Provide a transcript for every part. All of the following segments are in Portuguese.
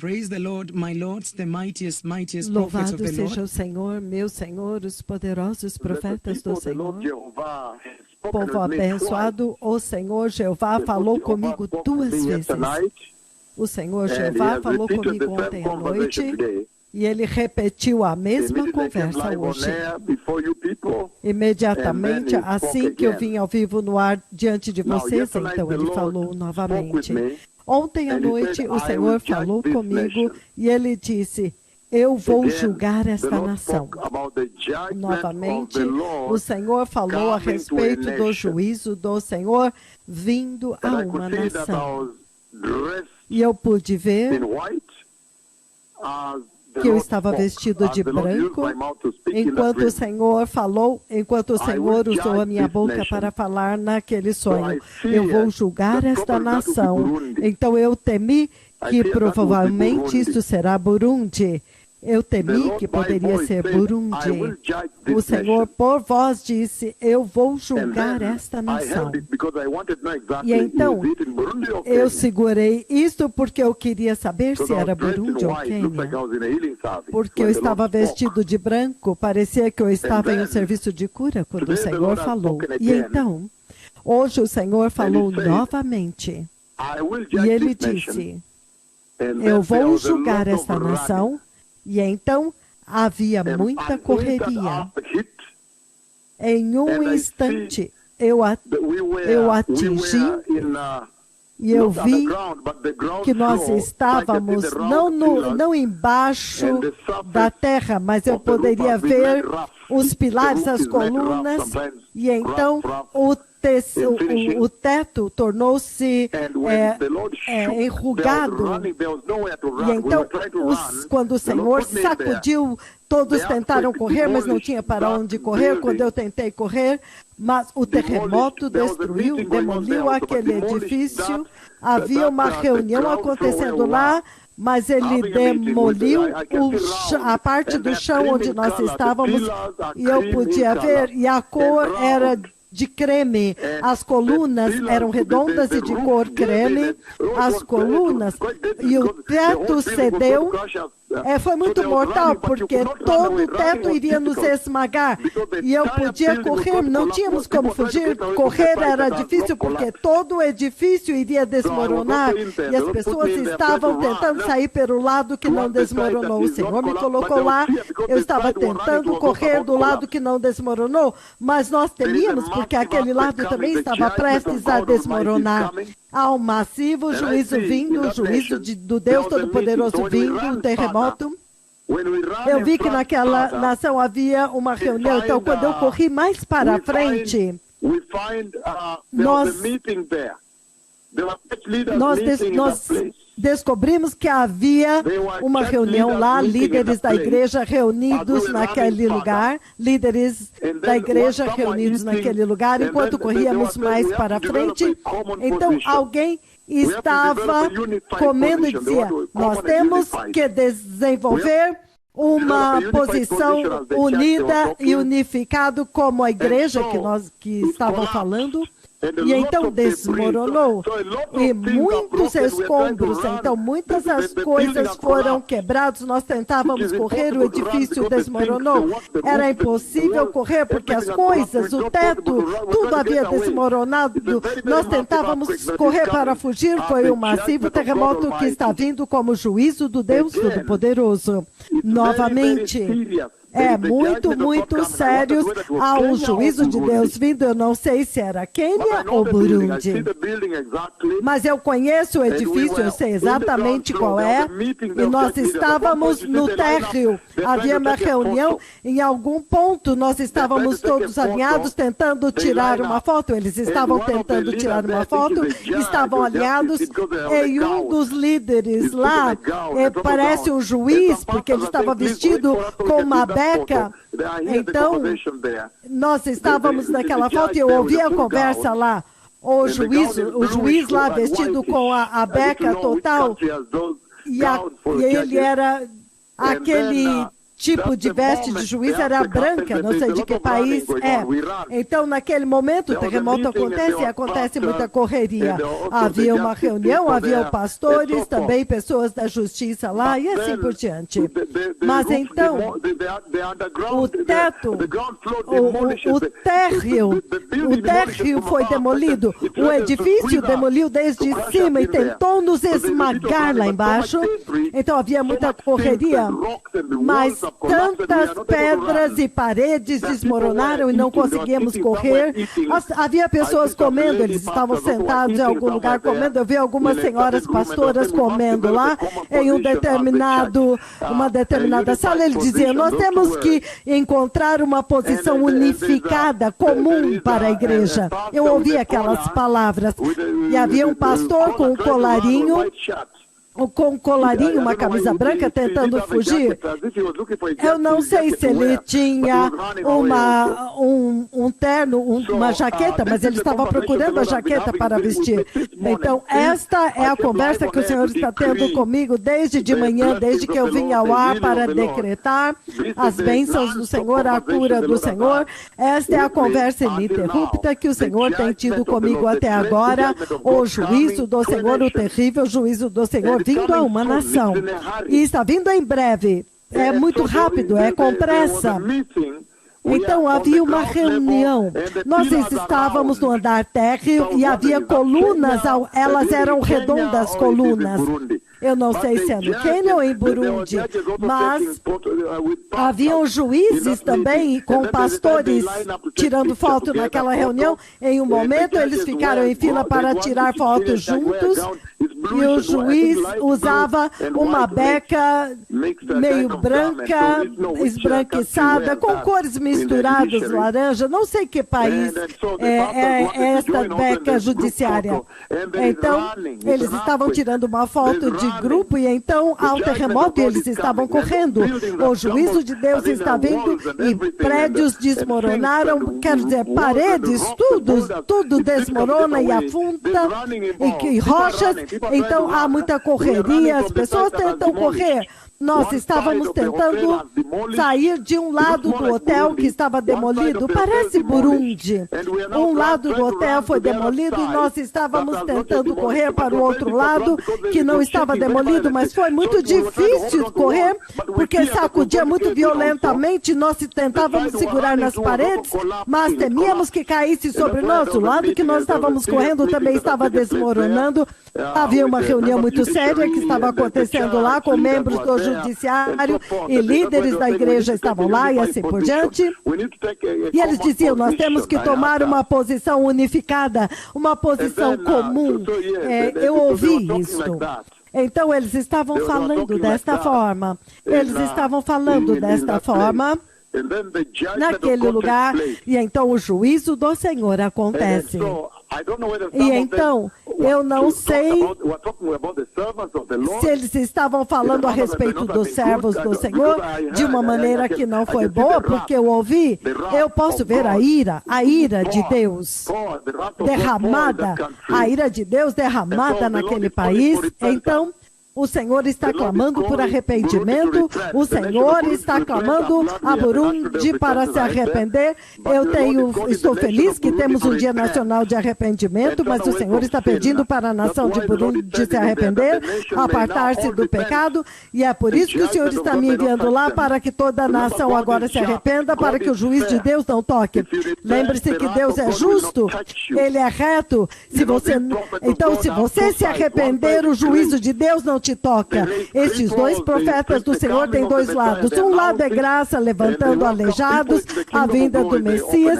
Praise the Lord, my lords, the mightiest prophets of Louvado the seja Lord. o Senhor, meu Senhor, os poderosos profetas do Senhor. Povo abençoado, abençoado, o Senhor Jeová falou comigo 2 vezes. O Senhor Jeová falou comigo ontem à noite e ele repetiu a mesma conversa hoje. Imediatamente, assim que eu vim ao vivo no ar diante de vocês, então ele falou novamente. Ontem à noite, o Senhor falou comigo e ele disse: eu vou julgar esta nação. Novamente, o Senhor falou a respeito do juízo do Senhor vindo a uma nação. E eu pude ver que eu estava vestido de branco, enquanto o Senhor falou, enquanto o Senhor usou a minha boca para falar naquele sonho. Eu vou julgar esta nação. Então eu temi que provavelmente isto será Burundi. Eu temi que poderia ser Burundi. O Senhor, por voz, disse: eu vou julgar esta nação. E então, eu segurei isto porque eu queria saber se era Burundi ou Quênia. Porque eu estava vestido de branco, parecia que eu estava em um serviço de cura quando o Senhor falou. E então, hoje o Senhor falou novamente. E ele disse: eu vou julgar esta nação. E então havia muita correria. Em um instante eu atingi e eu vi que nós estávamos não embaixo da terra, mas eu poderia ver os pilares, as colunas, e então o teto tornou-se enrugado. E então, quando o Senhor sacudiu, todos tentaram correr, mas não tinha para onde correr. Quando eu tentei correr, mas o terremoto destruiu, demoliu aquele edifício. Havia uma reunião acontecendo lá, mas ele demoliu a parte do chão onde nós estávamos, e eu podia ver, e a cor era de creme. As colunas eram redondas e de cor creme. As colunas e o teto cedeu. Foi muito mortal, porque todo o teto iria nos esmagar. E eu podia correr, não tínhamos como fugir. Correr era difícil, porque todo o edifício iria desmoronar. E as pessoas estavam tentando sair pelo lado que não desmoronou. O Senhor me colocou lá. Eu estava tentando correr do lado que não desmoronou. Mas nós temíamos, porque aquele lado também estava prestes a desmoronar. Há um massivo juízo vindo, o juízo do Deus Todo-Poderoso vindo, um terremoto. Eu vi que naquela nação havia uma reunião, então quando eu corri mais para frente, nós descobrimos que havia uma reunião lá, líderes da igreja reunidos naquele lugar, enquanto corríamos mais para frente. Então alguém estava comendo e dizia: nós temos que desenvolver uma posição unida e unificado como a igreja que estavam falando. E então desmoronou, e muitos escombros, então muitas das coisas foram quebradas. Nós tentávamos correr, o edifício desmoronou. Era impossível correr, porque as coisas, o teto, tudo havia desmoronado. Nós tentávamos correr para fugir. Foi um massivo terremoto que está vindo como juízo do Deus Todo-Poderoso. Novamente, é muito, muito sério. Há um juízo de Deus vindo. Eu não sei se era Quênia ou Burundi, mas eu conheço o edifício, eu sei exatamente qual é. E nós estávamos no térreo. Havia uma reunião. Em algum ponto nós estávamos todos alinhados tentando tirar uma foto. Eles estavam tentando tirar uma foto, estavam alinhados. E um dos líderes lá parece um juiz, porque ele estava vestido com uma beca. Então, nós estávamos naquela foto e eu ouvi a conversa lá. O juiz lá vestido com a beca total. E ele era aquele tipo de veste de juiz era branca, não sei de que país é. Então, naquele momento, o terremoto acontece e acontece muita correria. Havia uma reunião, havia pastores, também pessoas da justiça lá e assim por diante. Mas então, o teto, o térreo foi demolido, o edifício demoliu desde cima e tentou nos esmagar lá embaixo. Então havia muita correria, mas tantas pedras e paredes desmoronaram e não conseguíamos correr. Havia pessoas comendo, eles estavam sentados em algum lugar comendo. Eu vi algumas senhoras pastoras comendo lá em uma determinada sala. Ele dizia: nós temos que encontrar uma posição unificada, comum para a igreja. Eu ouvi aquelas palavras. E havia um pastor com um colarinho, uma camisa branca, tentando fugir. Eu não sei se ele tinha um terno, uma jaqueta, mas ele estava procurando a jaqueta para vestir. Então, esta é a conversa que o Senhor está tendo comigo desde de manhã, desde que eu vim ao ar para decretar as bênçãos do Senhor, a cura do Senhor. Esta é a conversa ininterrupta que o Senhor tem tido comigo até agora. O juízo do Senhor, o terrível juízo do Senhor, vindo a uma nação. E está vindo em breve. É muito rápido, é com pressa. Então havia uma reunião. Nós estávamos no andar térreo e havia colunas, elas eram redondas colunas. Eu não sei se é no Quênia ou em Burundi, mas haviam juízes também com pastores tirando foto naquela reunião. Em um momento eles ficaram em fila para tirar fotos juntos e o juiz usava uma beca meio branca, esbranquiçada, com cores misturadas, laranja. Não sei que país é esta beca judiciária. Então, eles estavam tirando uma foto de grupo e então há um terremoto e eles estavam correndo. O juízo de Deus está vindo e prédios desmoronaram, quero dizer, paredes, tudo desmorona e afunda, e rochas. Então há muita correria, as pessoas tentam correr. Nós estávamos tentando sair de um lado do hotel que estava demolido, parece Burundi. Um lado do hotel foi demolido e nós estávamos tentando correr para o outro lado que não estava demolido, mas foi muito difícil correr porque sacudia muito violentamente. Nós tentávamos segurar nas paredes, mas temíamos que caísse sobre nós. O lado que nós estávamos correndo também estava desmoronando. Havia uma reunião muito séria que estava acontecendo lá com membros do judiciário e líderes da igreja estavam lá e assim por diante. E eles diziam: nós temos que tomar uma posição unificada, uma posição comum. Eu ouvi isso. Então eles estavam falando desta forma. Naquele lugar, e então o juízo do Senhor acontece. E então, eu não sei se eles estavam falando a respeito dos servos do Senhor de uma maneira que não foi boa, porque eu ouvi, eu posso ver a ira de Deus derramada, naquele país. Então, o Senhor está clamando por arrependimento. O Senhor está clamando a Burundi para se arrepender. Estou feliz que temos um Dia Nacional de Arrependimento, mas o Senhor está pedindo para a nação de Burundi se arrepender, apartar-se do pecado, e é por isso que o Senhor está me enviando lá, para que toda a nação agora se arrependa, para que o juiz de Deus não toque. Lembre-se que Deus é justo, Ele é reto. Então, se você se arrepender, o juízo de Deus não te toca. Esses dois profetas do Senhor têm dois lados. Um lado é graça, levantando aleijados, a vinda do Messias,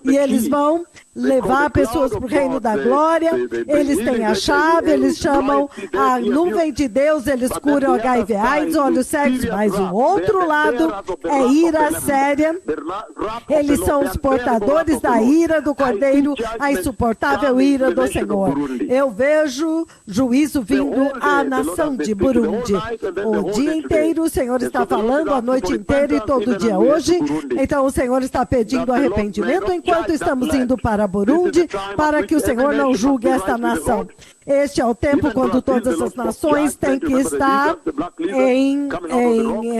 e eles vão levar pessoas para o reino da glória. Eles têm a chave, eles chamam a nuvem de Deus, eles curam HIV, AIDS, olhos cegos, mas o outro lado é ira séria. Eles são os portadores da ira do Cordeiro, a insuportável ira do Senhor. Eu vejo juízo vindo à nação de Burundi. O dia inteiro o Senhor está falando, a noite inteira e todo dia hoje. Então o Senhor está pedindo arrependimento enquanto estamos indo para Burundi, para que o Senhor não julgue esta nação. Este é o tempo quando todas as nações têm que estar em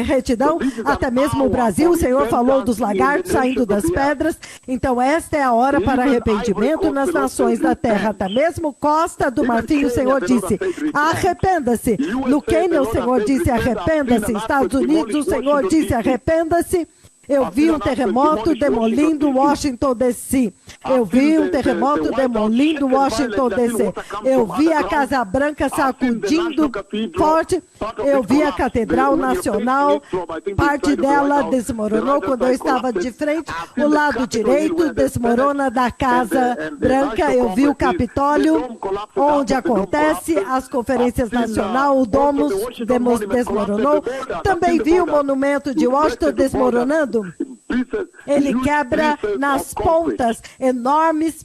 retidão, até mesmo o Brasil. O Senhor falou dos lagartos saindo das pedras. Então esta é a hora para arrependimento nas nações da terra. Até mesmo Costa do Marfim, o Senhor disse, arrependa-se. No Quênia, o Senhor disse, arrependa-se. Estados Unidos, o Senhor disse, arrependa-se. Eu vi um terremoto demolindo Washington, D.C. Eu vi um terremoto demolindo Washington, D.C. Eu vi a Casa Branca sacudindo forte. Eu vi a Catedral Nacional, parte dela desmoronou quando eu estava de frente. O lado direito desmorona da Casa Branca. Eu vi o Capitólio, onde acontece as conferências nacionais. O Domus desmoronou. Também vi o monumento de Washington desmoronando. Ele quebra nas pontas enormes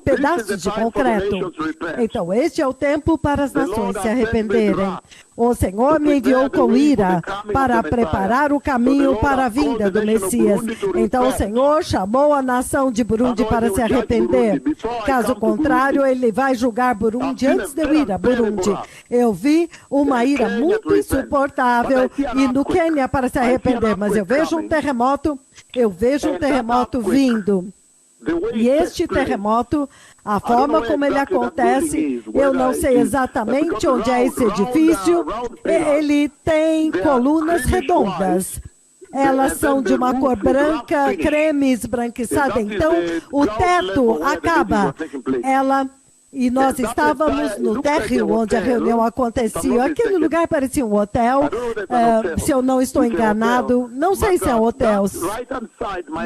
pedaços de concreto. Então, este é o tempo para as nações se arrependerem. O Senhor me enviou com ira para preparar o caminho para a vinda do Messias. Então o Senhor chamou a nação de Burundi para se arrepender. Caso contrário, ele vai julgar Burundi antes de eu ir a Burundi. Eu vi uma ira muito insuportável e no Quênia para se arrepender, mas eu vejo um terremoto vindo. E este terremoto, a forma como ele acontece, eu não sei exatamente onde é esse edifício. Ele tem colunas redondas. Elas são de uma cor branca, creme esbranquiçada. Então, o teto acaba. E nós estávamos no térreo onde a reunião acontecia. Aquele lugar parecia um hotel, se eu não estou enganado. Não sei se é um hotel,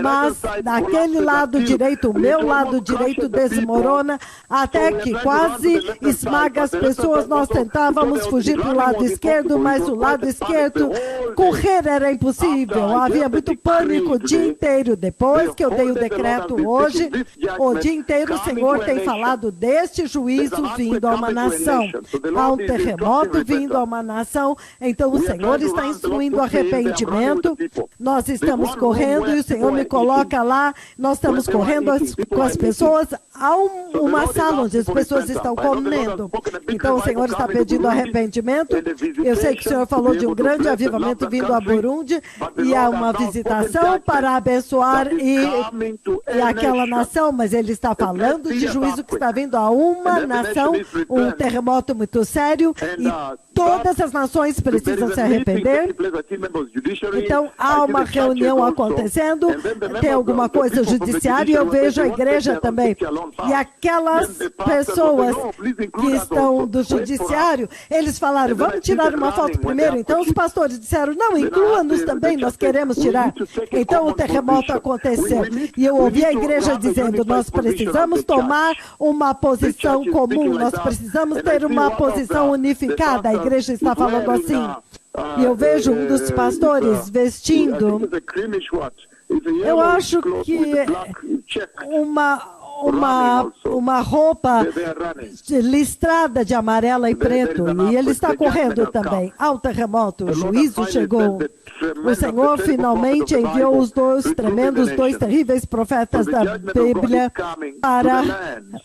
mas daquele lado direito, o meu lado direito desmorona, até que quase esmaga as pessoas. Nós tentávamos fugir para o lado esquerdo, mas o lado esquerdo, correr era impossível. Havia muito pânico o dia inteiro. Depois que eu dei o decreto hoje, o dia inteiro o Senhor tem falado deste juízo vindo a uma nação. Há um terremoto vindo a uma nação. Então o Senhor está instruindo arrependimento. Nós estamos correndo e o Senhor me coloca lá. Nós estamos correndo com as pessoas. Há uma sala onde as pessoas estão comendo. Então o Senhor está pedindo arrependimento. Eu sei que o Senhor falou de um grande avivamento vindo a Burundi e há uma visitação para abençoar e aquela nação, mas ele está falando de juízo que está vindo a uma nação, um terremoto muito sério, e todas as nações precisam se arrepender. Então, há uma reunião acontecendo, tem alguma coisa judiciária, e eu vejo a igreja também. E aquelas pessoas que estão do judiciário, eles falaram, vamos tirar uma foto primeiro. Então, os pastores disseram, não, inclua-nos também, nós queremos tirar. Então, o terremoto aconteceu. E eu ouvi a igreja dizendo, nós precisamos tomar uma posição comum, nós precisamos ter uma posição unificada. A igreja está falando assim. E eu vejo um dos pastores vestindo, eu acho que uma roupa listrada de amarela e preto, e ele está correndo também. Há um terremoto, o juízo chegou. O Senhor finalmente enviou os dois terríveis profetas da Bíblia para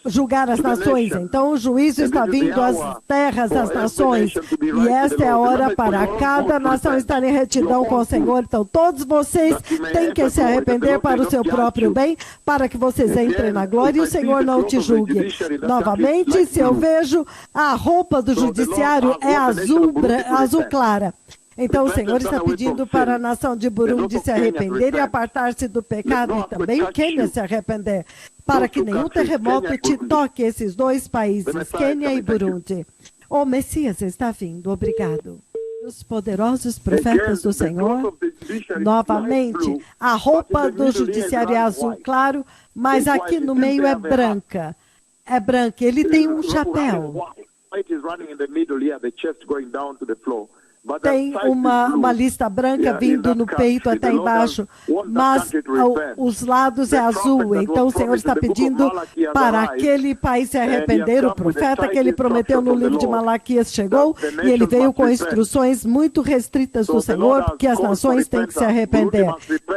julgar as nações. Então o juízo está vindo às terras, às nações, e esta é a hora para cada nação estar em retidão com o Senhor. Então todos vocês têm que se arrepender para o seu próprio bem, para que vocês entrem na glória e o Senhor não te julgue. Novamente, se eu vejo a roupa do judiciário é azul clara. Então o Senhor está pedindo para a nação de Burundi se arrepender e apartar-se do pecado, e também o Quênia se arrepender, para que nenhum terremoto te toque esses dois países, Quênia e Burundi. O Messias está vindo, obrigado. Os poderosos profetas do Senhor, novamente, a roupa do judiciário é azul claro, mas aqui no meio é branca. É branca, ele tem um chapéu. tem uma lista branca vindo no peito até embaixo, mas os lados é azul. Então o Senhor está pedindo para aquele país se arrepender. O profeta que ele prometeu no livro de Malaquias chegou e ele veio com instruções muito restritas do Senhor, que as nações têm que se arrepender.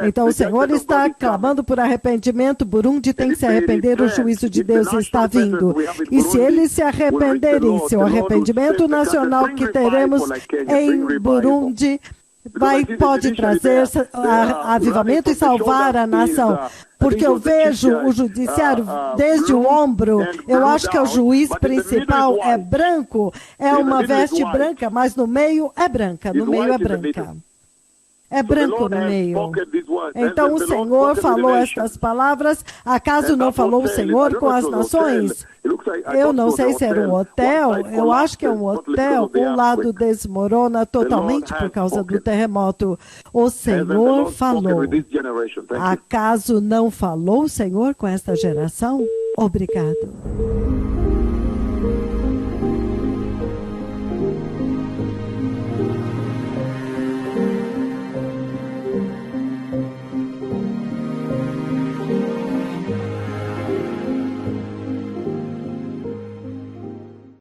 Então o Senhor está clamando por arrependimento. Burundi tem que se arrepender, o juízo de Deus está vindo. E se eles se arrependerem, se o arrependimento nacional que teremos em Burundi pode trazer avivamento e salvar a nação. Porque eu vejo o judiciário desde o ombro, eu acho que o juiz principal é branco, é uma veste branca, mas no meio é branca, no meio é branca. É branco no meio. Então o Senhor falou estas palavras. Acaso não falou o Senhor com as nações? Eu não sei se era um hotel. Eu acho que é um hotel. Um lado desmorona totalmente por causa do terremoto. O Senhor falou. Acaso não falou o Senhor com esta geração? Obrigado.